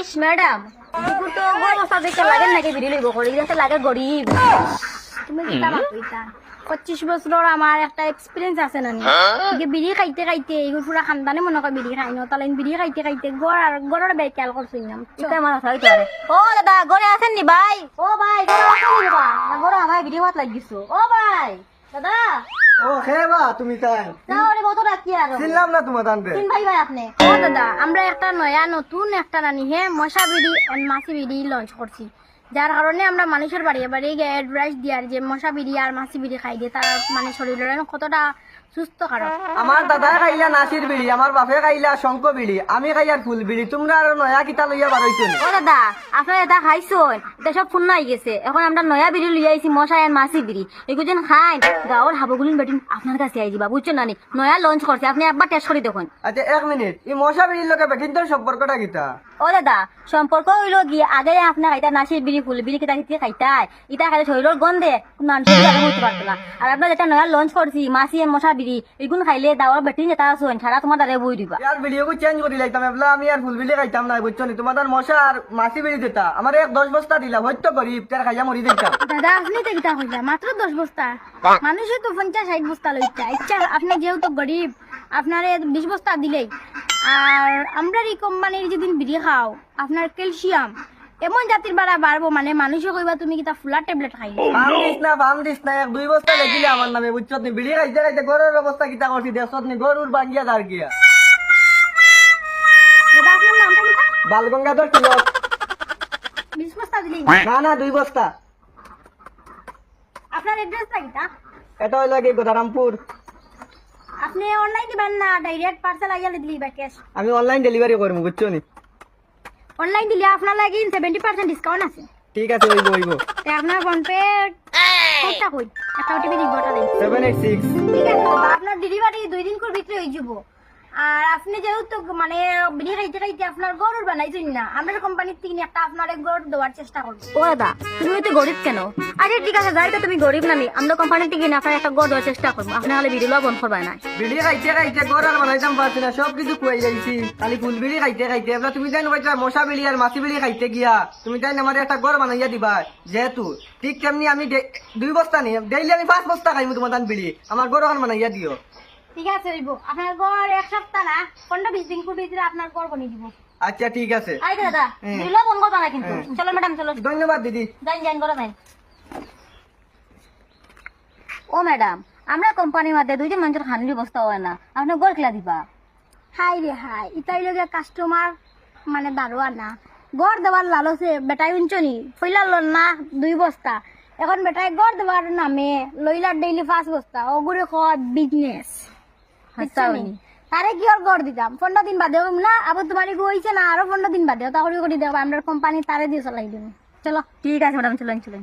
ইস madam, কুকুর তো অবস্থা দেখতে লাগে নাকি বিড়ি লইব করে দেখতে লাগে গরিব। তুমি কিতা বাকইতা 25 বছর আমার একটা এক্সপেরিয়েন্স আছে না নি বিড়ি খাইতে খাইতে এগুলো পুরা খানদানে মনে করে বিড়ি খাই না তাহলে বিড়ি খাইতে খাইতে গড়ের বেকাল করছিস না এটা আমার হইতো আরে। ও দাদা গড়ে আছেন নি ভাই? ও ভাই গড়ে আছেন নি বাবা? না গড়ে আমার বিড়ি ভাত লাগিছো। ও ভাই দাদা। ও খেবা তুমি তাই তাহলে কত রাখি আর চিনলাম না তোমার তানতে তিন ভাই ভাই আপনি। ও দাদা আমরা একটা নয়া নতুন একটা রানি হে মশা বিড়ি এন্ড মাছি বিড়ি লঞ্চ করছি, যার কারণে আমরা মানুষের বাড়িয়ে বাড়িয়ে গিয়ে অ্যাডভাইস দিয়ার যে মশা বিড়ি আর মাছি বিড়ি খাই দিয়ে তারা মানে শরীরের কতটা সুস্থ কারণ। আমার দাদা খাইলা নাসির বিড়ি, আমার বাপে খাইলা শঙ্খ বিড়ি, আমি খাইয়ার ফুল বিড়ি। তোমরা আর নয়া কিতা লইয়া বারইছো? ও দাদা আপনার এটা খাইছন, এটা সব ফুল নাই গেছে। এখন আমরা নয়া বিড়ি লইয়া আইছি মশা আর মাছি বিড়ি। এগুলো খাই গাঁৱৰ হাবগুলিন বেটিন আপনার কাছে আই দিবা বুঝছো নানি। নয়া লঞ্চ করছে, আপনি একবার টেস্ট করে দেখুন। আচ্ছা এক মিনিট, এই মশা বিড়ির লগে বেটিনটোর সম্পর্কটা কিতা? ও দাদা সম্পর্ক হইল গিয়ে আগে আপনার খাইতা নাসির বিড়ি ফুল বিড়ি কিতা কিতা খাইতাই, ইটা খাইলে শরীরের গন্ধে মানুষের আগে হইতে পারতো না। আর আপনার যেটা নয়া লঞ্চ করছি মাছি মশা বিড়ি এগুলো খাইলে দাওয়ার বেটিন যেটা আসুন সারা তোমার দাঁড়ে বই দিবা। ইয়ার ভিডিওকে চেঞ্জ করে লাইতাম, এবলা আমি আর ফুল বিড়ি খাইতাম না বুঝছো নি। তোমাদের মশা আর মাছি বিড়ি দিতা, আমার এক 10 বস্তা দিলা হয়তো গরিব তার খাইয়া মরি দিতাম। দাদা আপনি তো কিতা কইলা মাত্র 10 বস্তা, মানুষে তো 50-60 বস্তা লইতা। ইচ্ছা আপনি যেহেতু গরিব আপনারে 20 বস্তা দিলেই। আর আমরা এই কোম্পানির যেদিন বিড়ি খাও আপনার ক্যালসিয়াম এমন জাতির বাড়া বাড়বো মানে মানুষে কইবা তুমি কিতা ফুলার ট্যাবলেট খাইলে। ফার্ম দিস না এক 2 বস্তা লেগিলে আমার নামে বুঝছো নি। বিড়ি খাইতে খাইতে গরুর অবস্থা কিতা করছি দেখছো নি, গরুর বাঙ্গিয়া দাঁড় গিয়া। দাদা আপনার নামটা কিতা? বালগঙ্গাধর তিলক। 20 বস্তা দিলেই না না 2 বস্তা। আপনার অ্যাড্রেসটা কিতা? এটা হইলো কি গদারামপুর। আপনি অনলাইন দিবেন না ডাইরেক্ট পার্সেল আইয়ালে দিলি বা ক্যাশ? আমি অনলাইন ডেলিভারি করবো বুঝছো নি। অনলাইন দিলে আপনার লাগি 70% ডিসকাউন্ট আছে। ঠিক আছে হইব হইব। তে আপনার ফোন পে কোডটা কই? একটা ওটিপি দিব ওটা দেন। 786। ঠিক আছে দাদা, আপনার ডেলিভারি 2 দিন করে ভিতরে হয়ে যাব। আর আপনি যেহেতু মানে বিড়ি খাইতে খাইতে আপনার গরুর বানাইছেন না, আমরা কোম্পানির থেকে একটা আপনার এক গরু দেওয়ার চেষ্টা করব। ও দাদা তুমি তো গরিব কেন? আরে ঠিক আছে যাই তো তুমি গরিব নামি, আমরা কোম্পানি থেকে আপনার একটা গরু দেওয়ার চেষ্টা করব। আপনি হলে বিড়ি লওয়া বন্ধ করবেন না। বিড়ি খাইতে খাইতে গরুর বানাইতাম পারছি না, সব কিছু খুয়াই যাইছি। খালি ফুল বিড়ি খাইতে খাইতে এবলা তুমি জানো কইতা মশা বিড়ি আর মাছি বিড়ি খাইতে গিয়া তুমি জানো আমার একটা গরু বানাইয়া দিবা। যেহেতু ঠিক তেমনি আমি 2 বস্তা নি ডেইলি আমি 5 বস্তা খাইমু তোমার দান বিড়ি, আমার গরু খান বানাইয়া দিও। ঠিক আছে হইব। আপনার গড় এক সপ্তাহ না 15-20 দিন করে ভিতরে আপনার গড় বানিয়ে দিব। আচ্ছা ঠিক আছে। আই দাদা বিড়ি লওয়া বন্ধ করবা না কিন্তু। চলো ম্যাডাম চলো। ধন্যবাদ দিদি। যাই যাই করে যাই। ও ম্যাডাম আমরা কোম্পানির মধ্যে 2 জন মানুষের খানির ব্যবস্থা হয় না, আপনি গড় খেলা দিবা? হাই রে হাই, ইতাই লগে কাস্টমার মানে দারোয়া না গড় দেওয়ার লালসে বেটাই উঞ্চনি ফইলাল না 2 বস্তা। এখন বেটাই গড় দেওয়ার নামে লইলার ডেইলি 5 বস্তা ওগুলো কয় বিজনেস। তারে কি আর গড় দিতাম 15 দিন বাদে না আবার তোমার হইছে না আরো 15 দিন বাদে তাহলে করে দেবো আমরা কোম্পানি তারে দিয়ে চলাই দিব। চলো ঠিক আছে ম্যাডাম চলেন চলেন।